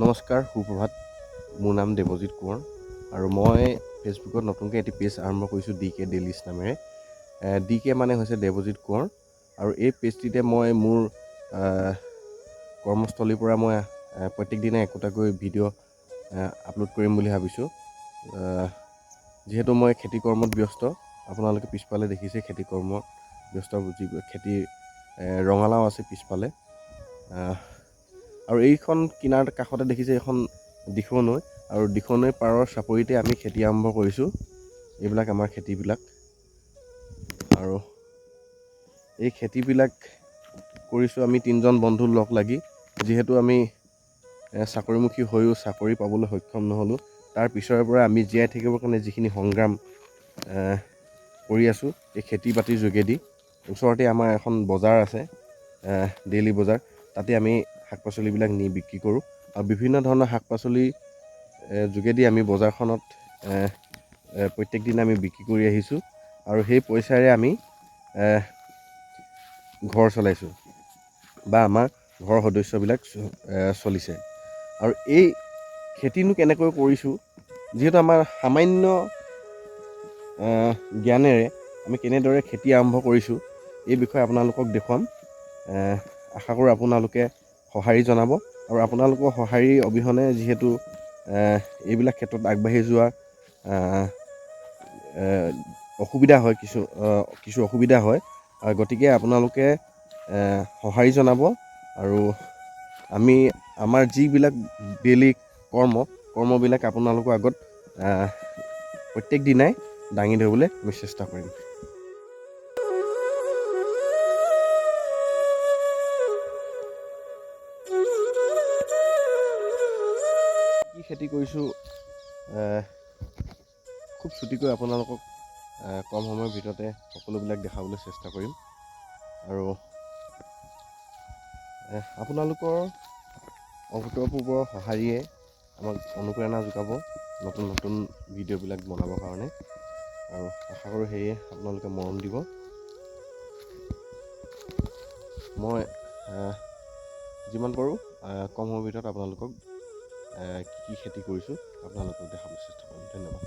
নমস্কাৰ, সুপ্ৰভাত। মোৰ নাম দেৱজিৎ কোঁৱৰ আৰু মই ফেচবুকত নতুনকৈ এটি পেজ আৰম্ভ কৰিছোঁ DK ডেইলিছ নামেৰে। DK মানে হৈছে দেৱজিৎ কোঁৱৰ আৰু এই পেজটিতে মই মোৰ কৰ্মস্থলীৰ পৰা মই প্ৰত্যেক দিনে একোটাকৈ ভিডিঅ' আপলোড কৰিম বুলি ভাবিছোঁ। যিহেতু মই খেতি কৰ্মত ব্যস্ত, আপোনালোকে পিছফালে দেখিছে খেতি কৰ্মত ব্যস্ত, খেতি ৰঙালাও আছে পিছফালে। আৰু এইখন কিনাৰ কাষতে দেখিছে এখন দিখৌ নৈ, আৰু দিখৌ নৈৰ পাৰৰ চাপৰিতে আমি খেতি আৰম্ভ কৰিছোঁ। এইবিলাক আমাৰ খেতিবিলাক, আৰু এই খেতিবিলাক কৰিছোঁ আমি তিনিজন বন্ধু লগ লাগি। যিহেতু আমি চাকৰিমুখী হৈও চাকৰি পাবলৈ সক্ষম নহ'লোঁ, তাৰ পিছৰে পৰা আমি জীয়াই থাকিবৰ কাৰণে যিখিনি সংগ্ৰাম কৰি আছোঁ এই খেতি বাতিৰ যোগেদি। ওচৰতে আমাৰ এখন বজাৰ আছে, ডেইলি বজাৰ, তাতে আমি শাক পাচলিবিলাক নি বিক্ৰী কৰোঁ। আৰু বিভিন্ন ধৰণৰ শাক পাচলিৰ যোগেদি আমি বজাৰখনত প্ৰত্যেক দিনে আমি বিক্ৰী কৰি আহিছোঁ, আৰু সেই পইচাৰে আমি ঘৰ চলাইছোঁ বা আমাৰ ঘৰৰ সদস্যবিলাক চলিছে। আৰু এই খেতিনো কেনেকৈ কৰিছোঁ, যিহেতু আমাৰ সামান্য জ্ঞানেৰে আমি কেনেদৰে খেতি আৰম্ভ কৰিছোঁ এই বিষয়ে আপোনালোকক দেখুৱাম। আশা কৰোঁ আপোনালোকে সঁহাৰি জনাব, আৰু আপোনালোকৰ সঁহাৰি অবিহনে যিহেতু এইবিলাক ক্ষেত্ৰত আগবাঢ়ি যোৱা অসুবিধা হয়, কিছু অসুবিধা হয়, গতিকে আপোনালোকে সঁহাৰি জনাব। আৰু আমি আমাৰ যিবিলাক ডেইলি কৰ্মবিলাক আপোনালোকৰ আগত প্ৰত্যেক দিনাই দাঙি ধৰিবলৈ আমি চেষ্টা কৰিম। কি খেতি কৰিছোঁ খুব চুটিকৈ আপোনালোকক কম সময়ৰ ভিতৰতে সকলোবিলাক দেখাবলৈ চেষ্টা কৰিম। আৰু আপোনালোকৰ অভূতপূৰ্ব সঁহাৰিয়ে আমাক অনুপ্ৰেৰণা যোগাব নতুন নতুন ভিডিঅ'বিলাক বনাবৰ কাৰণে, আৰু আশা কৰোঁ সেয়ে আপোনালোকে মৰম দিব। মই যিমান পাৰোঁ কম সময়ৰ ভিতৰত আপোনালোকক কি খেতি কৰিছোঁ আপোনালোকক দেখাবলৈ চেষ্টা কৰিম। ধন্যবাদ।